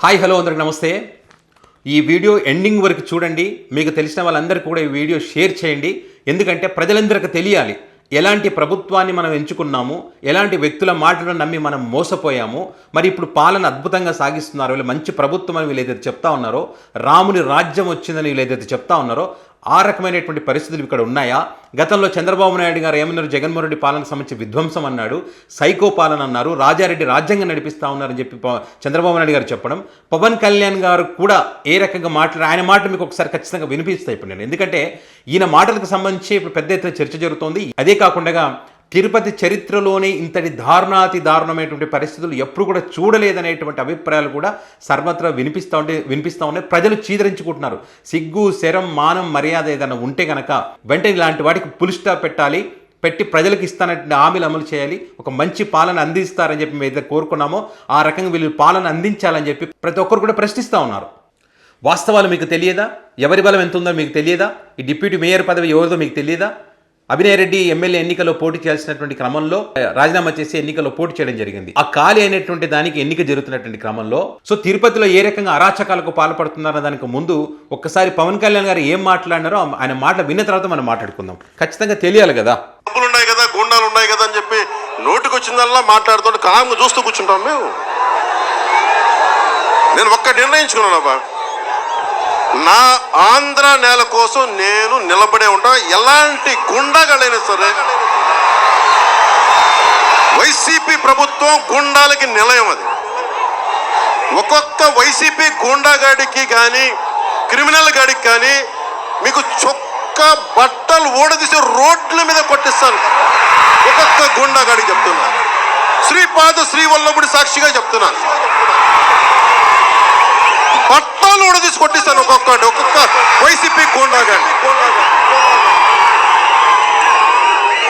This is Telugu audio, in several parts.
హాయ్ హలో అందరికి నమస్తే. ఈ వీడియో ఎండింగ్ వరకు చూడండి. మీకు తెలిసిన వాళ్ళందరికీ కూడా ఈ వీడియో షేర్ చేయండి. ఎందుకంటే ప్రజలందరికీ తెలియాలి ఎలాంటి ప్రభుత్వాన్ని మనం ఎంచుకున్నాము, ఎలాంటి వ్యక్తుల మాటలను నమ్మి మనం మోసపోయాము. మరి ఇప్పుడు పాలన అద్భుతంగా సాగిస్తున్నారు, వీళ్ళు మంచి ప్రభుత్వం అని వీళ్ళు ఏదైతే చెప్తా ఉన్నారో, రాముని రాజ్యం వచ్చిందని వీళ్ళు ఏదైతే చెప్తా ఉన్నారో ఆ రకమైనటువంటి పరిస్థితులు ఇక్కడ ఉన్నాయా? గతంలో చంద్రబాబు నాయుడు గారు ఏమన్నారు, జగన్మోహన్ రెడ్డి పాలన సంబంధించి విధ్వంసం అన్నాడు, సైకో పాలన అన్నారు, రాజారెడ్డి రాజ్యాంగం నడిపిస్తూ ఉన్నారని చెప్పి చంద్రబాబు నాయుడు గారు చెప్పడం, పవన్ కళ్యాణ్ గారు కూడా ఏ రకంగా మాట్లాడారు, ఆయన మాటలు మీకు ఒకసారి ఖచ్చితంగా వినిపిస్తాయి ఇప్పుడు నేను. ఎందుకంటే ఈయన మాటలకు సంబంధించి ఇప్పుడు పెద్ద ఎత్తున చర్చ జరుగుతోంది. అదే కాకుండా తిరుపతి చరిత్రలోనే ఇంతటి దారుణాతి దారుణమైనటువంటి పరిస్థితులు ఎప్పుడు కూడా చూడలేదనేటువంటి అభిప్రాయాలు కూడా సర్వత్రా వినిపిస్తూ ఉన్నాయి. ప్రజలు చీదరించుకుంటున్నారు. సిగ్గు, శరం, మానం, మర్యాద ఏదైనా ఉంటే కనుక వెంటనే ఇలాంటి వాటికి పులి స్టాప్ పెట్టి ప్రజలకు ఇస్తానంటే హామీలు అమలు చేయాలి, ఒక మంచి పాలన అందిస్తారని చెప్పి మేము ఏదైతే కోరుకున్నామో ఆ రకంగా వీళ్ళు పాలన అందించాలని చెప్పి ప్రతి ఒక్కరు కూడా ప్రశ్నిస్తూ ఉన్నారు. వాస్తవాలు మీకు తెలియదా? ఎవరి బలం ఎంత ఉందో మీకు తెలియదా? ఈ డిప్యూటీ మేయర్ పదవి ఎవరిదో మీకు తెలియదా? అభినయ్ రెడ్డి ఎమ్మెల్యే ఎన్నికల్లో పోటీ చేయాల్సినటువంటి క్రమంలో రాజీనామా చేసి ఎన్నికల్లో పోటీ చేయడం జరిగింది. ఆ ఖాళీ అయినటువంటి దానికి ఎన్నిక జరుగుతున్నటువంటి క్రమంలో తిరుపతిలో ఏ రకంగా అరాచకాలకు పాల్పడుతున్నారో దానికి ముందు ఒక్కసారి పవన్ కళ్యాణ్ గారు ఏం మాట్లాడినారో ఆయన మాటలు విన్న తర్వాత మనం మాట్లాడుకుందాం. ఖచ్చితంగా తెలియాలి కదా. డబ్బులు ఉన్నాయి కదా, గుండాలు ఉన్నాయి కదా అని చెప్పి నోటికి వచ్చిందల్లా మాట్లాడుతుంటే కామ్గా చూస్తూ కూర్చుంటాం మేము. నేను ఒక్క నిర్ణయించుకున్నానబ్బా, నా ఆంధ్ర నేల కోసం నేను నిలబడే ఉంటా. ఎలాంటి గుండాగాళ్ళైనా సరే, వైసీపీ ప్రభుత్వం గుండాలకి నిలయం. అది ఒక్కొక్క వైసీపీ గుండాగాడికి కానీ క్రిమినల్ గాడికి కానీ మీకు చొక్క బట్టలు ఊడదీసి రోడ్ల మీద కొట్టిస్తాను. ఒక్కొక్క గుండాగాడికి చెప్తున్నాను, శ్రీవల్లభుడి సాక్షిగా చెప్తున్నాను. పట్టాలు కూడా తీసి కొట్టిస్తాను ఒక్కొక్క వైసీపీ గుండాగాడిని.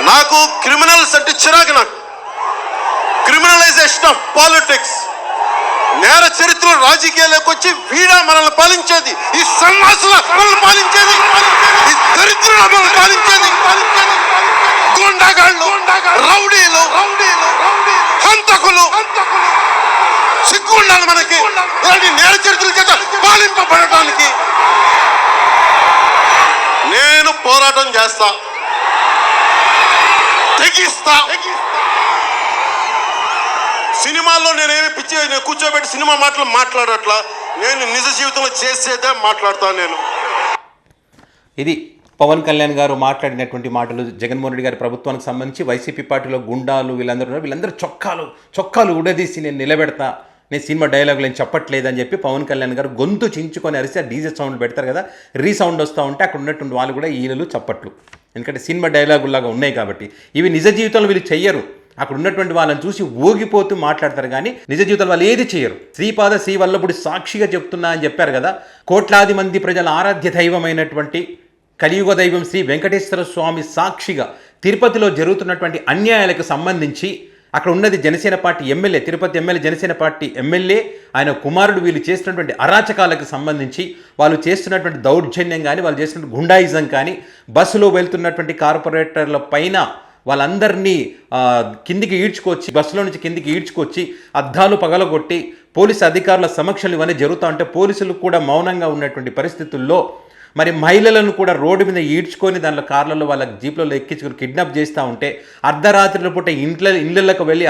నాకు క్రిమినల్స్ అంటే చిరాకు. నాకు క్రిమినలైజేషన్ ఆఫ్ పాలిటిక్స్, నేర చరిత్రలో రాజకీయాలకు వచ్చి వీడా మనల్ని పాలించేది, ఈ సన్నాసుల మనల్ని పాలించేది, ఈ దరిద్రుల మనల్ని పాలించేది గుండాగాళ్ళు, రౌడీలు, హంతకులు. సిగ్గు ఉండాలి మనకి ఇలాంటి నేర చరిత్రల చేత పాలింపబడటానికి. నేను పోరాటం చేస్తా, తెగిస్తా. సినిమాల్లో నేనేమి పిచ్చి కూర్చోబెట్టి సినిమా మాటలు మాట్లాడట్లా, నేను నిజ జీవితంలో చేసేదే మాట్లాడతాను. నేను ఇది పవన్ కళ్యాణ్ గారు మాట్లాడినటువంటి మాటలు. జగన్మోహన్ రెడ్డి గారి ప్రభుత్వానికి సంబంధించి వైసీపీ పార్టీలో గుండాలు వీళ్ళందరూ చొక్కాలు ఉడదీసి నేను నిలబెడతా, నేను సినిమా డైలాగులు ఏం చెప్పట్లేదని చెప్పి పవన్ కళ్యాణ్ గారు గొంతు చించుకొని అరిసి ఆ డీజే సౌండ్ పెడతారు కదా, రీసౌండ్ వస్తూ ఉంటే అక్కడ ఉన్నటువంటి వాళ్ళు కూడా ఈయనలు చప్పట్లు. ఎందుకంటే సినిమా డైలాగుల్లాగా ఉన్నాయి కాబట్టి. ఇవి నిజ జీవితంలో వీళ్ళు చెయ్యరు. అక్కడ ఉన్నటువంటి వాళ్ళని చూసి ఊగిపోతూ మాట్లాడతారు కానీ నిజ జీవితంలో వాళ్ళు ఏది చేయరు. శ్రీవల్లభుడి సాక్షిగా చెప్తున్నా అని చెప్పారు కదా. కోట్లాది మంది ప్రజల ఆరాధ్య దైవమైనటువంటి కలియుగ దైవం శ్రీ వెంకటేశ్వర స్వామి సాక్షిగా తిరుపతిలో జరుగుతున్నటువంటి అన్యాయాలకు సంబంధించి అక్కడ ఉన్నది Janasena party MLA, Tirupati MLA, Janasena party MLA, ఆయన కుమారుడు వీళ్ళు చేస్తున్నటువంటి అరాచకాలకు సంబంధించి, వాళ్ళు చేస్తున్నటువంటి దౌర్జన్యం కానీ, వాళ్ళు చేస్తున్నటువంటి గుండాయిజం కానీ, బస్సులో వెళ్తున్నటువంటి కార్పొరేటర్ల పైన వాళ్ళందరినీ కిందికి ఈడ్చుకొచ్చి, బస్సులో నుంచి కిందికి ఈడ్చుకొచ్చి అద్దాలు పగలగొట్టి పోలీసు అధికారుల సమక్షంలో ఇవన్నీ జరుగుతూ ఉంటే పోలీసులు కూడా మౌనంగా ఉన్నటువంటి పరిస్థితుల్లో మరి మహిళలను కూడా రోడ్డు మీద ఈడ్చుకొని దాంట్లో కార్లలో వాళ్ళ జీప్లలో ఎక్కించుకొని కిడ్నాప్ చేస్తూ ఉంటే, అర్ధరాత్రుల పూట ఇళ్ళకు వెళ్ళి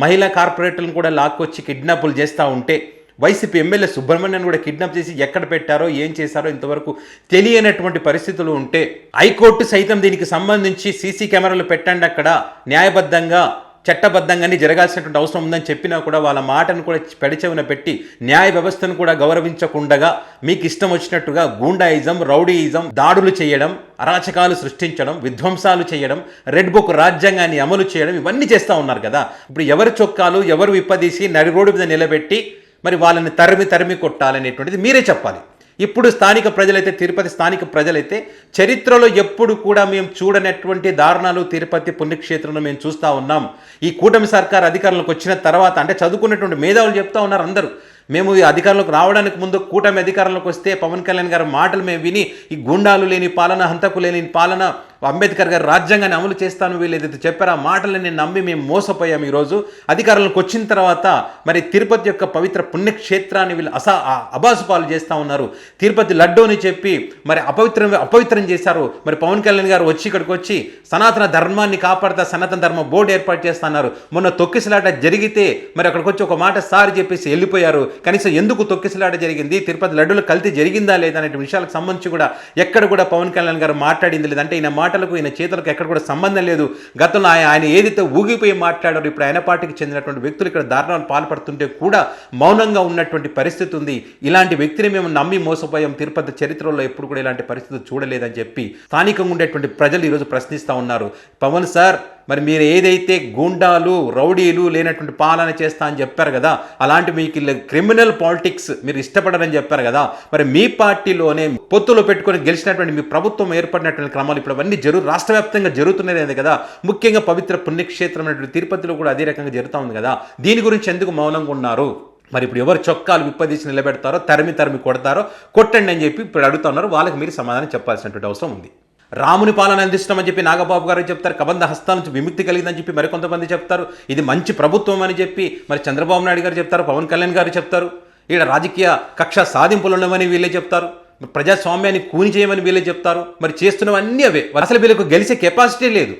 మహిళా కార్పొరేటర్లను కూడా లాక్కొచ్చి కిడ్నాపులు చేస్తూ ఉంటే, వైసీపీ ఎమ్మెల్యే సుబ్రహ్మణ్యం కూడా కిడ్నాప్ చేసి ఎక్కడ పెట్టారో ఏం చేశారో ఇంతవరకు తెలియనటువంటి పరిస్థితులు ఉంటే, హైకోర్టు సైతం దీనికి సంబంధించి సీసీ కెమెరాలు పెట్టండి, అక్కడ న్యాయబద్ధంగా చట్టబద్ధంగానే జరగాల్సినటువంటి అవసరం ఉందని చెప్పినా కూడా వాళ్ళ మాటను కూడా పెడచెవిన పెట్టి న్యాయ వ్యవస్థను కూడా గౌరవించకుండా మీకు ఇష్టం వచ్చినట్టుగా గూండాయిజం, రౌడీయిజం, దాడులు చేయడం, అరాచకాలు సృష్టించడం, విధ్వంసాలు చేయడం, రెడ్ బుక్ రాజ్యాంగాన్ని అమలు చేయడం, ఇవన్నీ చేస్తూ ఉన్నారు కదా. ఇప్పుడు ఎవరు చొక్కాలు ఎవరు విప్పదీసి నడి రోడ్డు మీద నిలబెట్టి మరి వాళ్ళని తరిమి కొట్టాలనేటువంటిది మీరే చెప్పాలి. ఇప్పుడు స్థానిక ప్రజలైతే, తిరుపతి స్థానిక ప్రజలైతే చరిత్రలో ఎప్పుడు కూడా మేము చూడనటువంటి దారుణాలు తిరుపతి పుణ్యక్షేత్రంలో మేము చూస్తూ ఉన్నాం. ఈ కూటమి సర్కార్ అధికారంలోకి వచ్చిన తర్వాత, అంటే చదువుకున్నటువంటి మేధావులు చెప్తా ఉన్నారు అందరూ, మేము ఈ అధికారంలోకి రావడానికి ముందు కూటమి అధికారంలోకి వస్తే పవన్ కళ్యాణ్ గారి మాటలు మేము విని ఈ గుండాలు లేని పాలన, హంతకు లేని పాలన, అంబేద్కర్ గారు రాజ్యాంగాన్ని అమలు చేస్తాను వీళ్ళు ఏదైతే చెప్పారో ఆ మాటలని నమ్మి మేము మోసపోయాం. ఈరోజు అధికారంలోకి వచ్చిన తర్వాత మరి తిరుపతి యొక్క పవిత్ర పుణ్యక్షేత్రాన్ని వీళ్ళు అబాసుపాలు చేస్తూ ఉన్నారు. తిరుపతి లడ్డు అని చెప్పి మరి అపవిత్రం చేశారు. మరి పవన్ కళ్యాణ్ గారు ఇక్కడికి వచ్చి సనాతన ధర్మాన్ని కాపాడుతా సనాతన ధర్మ బోర్డు ఏర్పాటు చేస్తున్నారు. మొన్న తొక్కిసలాట జరిగితే మరి అక్కడికి వచ్చి ఒక మాట సారి చెప్పేసి వెళ్ళిపోయారు. కనీసం ఎందుకు తొక్కిసలాట జరిగింది, తిరుపతి లడ్డులో కల్తీ జరిగిందా లేదా అనే విషయాలకు సంబంధించి కూడా ఎక్కడ కూడా పవన్ కళ్యాణ్ గారు మాట్లాడింది లేదు. అంటే ఈయన మాటలకు ఈయన చేతులకు ఎక్కడ కూడా సంబంధం లేదు. గతంలో ఆయన ఏదైతే ఊగిపోయి మాట్లాడారో ఇప్పుడు ఆయన పార్టీకి చెందినటువంటి వ్యక్తులు ఇక్కడ దారుణాలు పాల్పడుతుంటే కూడా మౌనంగా ఉన్నటువంటి పరిస్థితి ఉంది. ఇలాంటి వ్యక్తిని మేము నమ్మి మోసపోయాం, తిరుపతి చరిత్రలో ఎప్పుడు కూడా ఇలాంటి పరిస్థితి చూడలేదని చెప్పి స్థానికంగా ఉండేటువంటి ప్రజలు ఈరోజు ప్రశ్నిస్తూ ఉన్నారు. పవన్ సార్, మరి మీరు ఏదైతే గూండాలు రౌడీలు లేనటువంటి పాలన చేస్తా అని చెప్పారు కదా, అలాంటి మీకు క్రిమినల్ పాలిటిక్స్ మీరు ఇష్టపడరని చెప్పారు కదా, మరి మీ పార్టీలోనే పొత్తులో పెట్టుకొని గెలిచినటువంటి మీ ప్రభుత్వం ఏర్పడినటువంటి క్రమాలు ఇప్పుడు అవన్నీ రాష్ట్ర వ్యాప్తంగా జరుగుతున్నదే కదా. ముఖ్యంగా పవిత్ర పుణ్యక్షేత్రం అనేటువంటి తిరుపతిలో కూడా అదే రకంగా జరుగుతూ ఉంది కదా. దీని గురించి ఎందుకు మౌనంగా ఉన్నారు? మరి ఇప్పుడు ఎవరు చొక్కాలు విప్పదీసి నిలబెడతారో, తరిమి కొడతారో కొట్టండి అని చెప్పి ఇప్పుడు అడుగుతున్నారు. వాళ్ళకి మీరు సమాధానం చెప్పాల్సినటువంటి అవసరం ఉంది. రాముని పాలన అందిస్తామని చెప్పి నాగబాబు గారు చెప్తారు. కబంధ హస్తాల నుంచి విముక్తి కలిగిందని చెప్పి మరికొంతమంది చెప్తారు. ఇది మంచి ప్రభుత్వం అని చెప్పి మరి చంద్రబాబు నాయుడు గారు చెప్తారు, పవన్ కళ్యాణ్ గారు చెప్తారు. ఇక్కడ రాజకీయ కక్ష సాధింపులు ఉండవని వీళ్ళే చెప్తారు. ప్రజాస్వామ్యాన్ని కూని చేయమని వీళ్ళే చెప్తారు. మరి చేస్తున్నవన్నీ అవే. అసలు వీళ్ళకు గెలిచే కెపాసిటీ లేదు.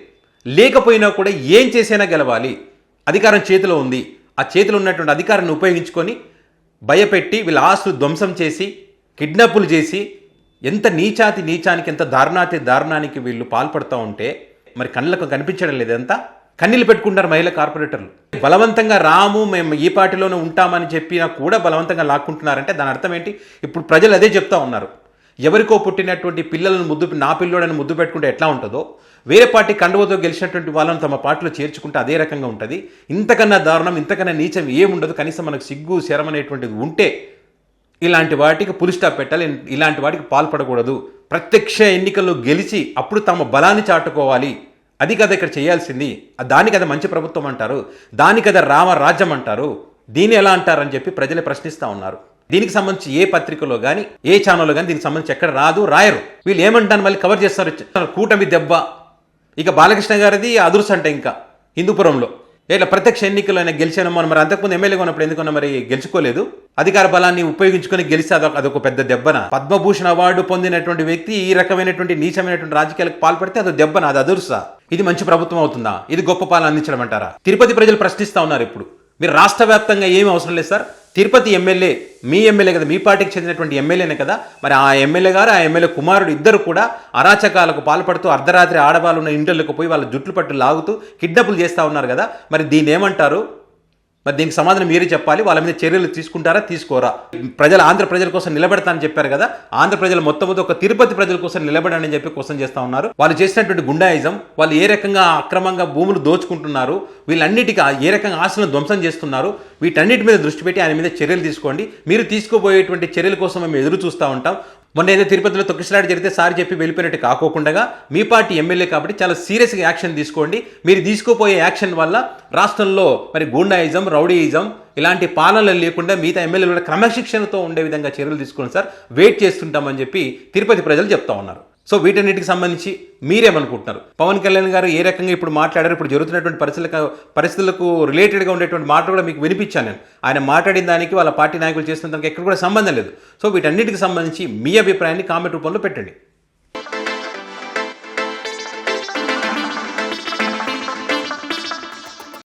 లేకపోయినా కూడా ఏం చేసైనా గెలవాలి. అధికారం చేతిలో ఉంది. ఆ చేతిలో ఉన్నటువంటి అధికారాన్ని ఉపయోగించుకొని భయపెట్టి వీళ్ళ ఆస్తులు ధ్వంసం చేసి కిడ్నాపులు చేసి ఎంత నీచానికి ఎంత దారుణానికి వీళ్ళు పాల్పడుతూ ఉంటే మరి కళ్ళకు కనిపించడం లేదు. ఎంత కన్నీళ్ళు పెట్టుకుంటారు మహిళా కార్పొరేటర్లు. బలవంతంగా రాము మేము ఈ పార్టీలోనే ఉంటామని చెప్పినా కూడా బలవంతంగా లాక్కుంటున్నారంటే దాని అర్థం ఏంటి? ఇప్పుడు ప్రజలు అదే చెప్తా ఉన్నారు. ఎవరికో పుట్టినటువంటి పిల్లలను నా పిల్లోడని ముద్దు పెట్టుకుంటే ఎట్లా ఉంటుందో, వేరే పార్టీ కండువతో గెలిచినటువంటి వాళ్ళని తమ పార్టీలో చేర్చుకుంటే అదే రకంగా ఉంటుంది. ఇంతకన్నా దారుణం, ఇంతకన్నా నీచం ఏముండదు. కనీసం మనకు సిగ్గు శరం అనేటువంటిది ఉంటే ఇలాంటి వాటికి పులి స్టాప్ పెట్టాలి. ఇలాంటి వాటికి పాల్పడకూడదు. ప్రత్యక్ష ఎన్నికల్లో గెలిచి అప్పుడు తమ బలాన్ని చాటుకోవాలి. అది కదా ఇక్కడ చేయాల్సింది. దాని కదా మంచి ప్రభుత్వం అంటారు, దాని కదా రామరాజ్యం అంటారు. దీన్ని ఎలా అంటారని చెప్పి ప్రజలే ప్రశ్నిస్తూ ఉన్నారు. దీనికి సంబంధించి ఏ పత్రికలో కానీ ఏ ఛానల్లో కానీ దీనికి సంబంధించి ఎక్కడ రాయరు. వీళ్ళు ఏమంటారు మళ్ళీ కవర్ చేస్తారు. కూటమి దెబ్బ. ఇక బాలకృష్ణ గారిది అదుర్స్ అంటే ఇంకా హిందూపురంలో ఇట్లా ప్రత్యక్ష ఎన్నికల్లో ఆయన గెలిచాను. మరి అంతకుముందు ఎమ్మెల్యేగా ఉన్నప్పుడు ఎందుకన్నా మరి గెలుచుకోలేదు? అధికార బలాన్ని ఉపయోగించుకొని గెలిస్తే అదొక పెద్ద దెబ్బన. పద్మభూషణ్ అవార్డు పొందినటువంటి వ్యక్తి ఈ రకమైనటువంటి నీచమైనటువంటి రాజకీయాలకు పాల్పడితే అది దెబ్బన, అది అదుర్సా? ఇది మంచి ప్రభుత్వం అవుతుందా? ఇది గొప్ప పాలన అందించడం అంటారా? తిరుపతి ప్రజలు ప్రశ్నిస్తూ ఉన్నారు. ఇప్పుడు మీరు రాష్ట్ర వ్యాప్తంగా ఏమీ అవసరం లేదు సార్. తిరుపతి ఎమ్మెల్యే మీ ఎమ్మెల్యే కదా, మీ పార్టీకి చెందినటువంటి ఎమ్మెల్యేనే కదా. మరి ఆ ఎమ్మెల్యే గారు ఆ ఎమ్మెల్యే కుమారుడు ఇద్దరు కూడా అరాచకాలకు పాల్పడుతూ అర్ధరాత్రి ఆడవాళ్ళు ఉన్న ఇంట్లోకి పోయి వాళ్ళ జుట్లు పట్టు లాగుతూ కిడ్నాపులు చేస్తూ ఉన్నారు కదా. మరి దీన్ని ఏమంటారు? మరి దీనికి సమాధానం మీరే చెప్పాలి. వాళ్ళ మీద చర్యలు తీసుకుంటారా తీసుకోరా? ఆంధ్ర ప్రజల కోసం నిలబెడతానని చెప్పారు కదా. ఆంధ్ర ప్రజలు మొత్తం ఒక తిరుపతి ప్రజల కోసం నిలబడని చెప్పి క్వశ్చన్ చేస్తూ ఉన్నారు. వాళ్ళు చేసినటువంటి గుండాయిజం, వాళ్ళు ఏ రకంగా అక్రమంగా భూములు దోచుకుంటున్నారు, వీళ్ళన్నిటికీ ఏ రకంగా ఆస్తులను ధ్వంసం చేస్తున్నారు, వీటన్నిటి మీద దృష్టి పెట్టి ఆయన మీద చర్యలు తీసుకోండి. మీరు తీసుకోబోయేటువంటి చర్యల కోసం మేము ఎదురు చూస్తూ ఉంటాం. మొన్న ఏదో తిరుపతిలో తొక్కిసలాట జరిగితే సారి చెప్పి వెళ్ళిపోయినట్టు కాకోకుండా మీ పార్టీ ఎమ్మెల్యే కాబట్టి చాలా సీరియస్గా యాక్షన్ తీసుకోండి. మీరు తీసుకోపోయే యాక్షన్ వల్ల రాష్ట్రంలో మరి గూండాయిజం, రౌడీయిజం ఇలాంటి పాలనలు లేకుండా మిగతా ఎమ్మెల్యేలు కూడా క్రమశిక్షణతో ఉండే విధంగా చర్యలు తీసుకోండి సార్, వెయిట్ చేస్తుంటామని చెప్పి తిరుపతి ప్రజలు చెప్తా ఉన్నారు. సో వీటన్నిటికి సంబంధించి మీరేమనుకుంటున్నారు? పవన్ కళ్యాణ్ గారు ఏ రకంగా ఇప్పుడు మాట్లాడారు, ఇప్పుడు జరుగుతున్నటువంటి పరిస్థితులకు రిలేటెడ్గా ఉండేటువంటి మాటలు కూడా మీకు వినిపించాను నేను. ఆయన మాట్లాడిన దానికి వాళ్ళ పార్టీ నాయకులు చేస్తున్న దానికి ఎక్కడ కూడా సంబంధం లేదు. సో వీటన్నిటికి సంబంధించి మీ అభిప్రాయాన్ని కామెంట్ రూపంలో పెట్టండి.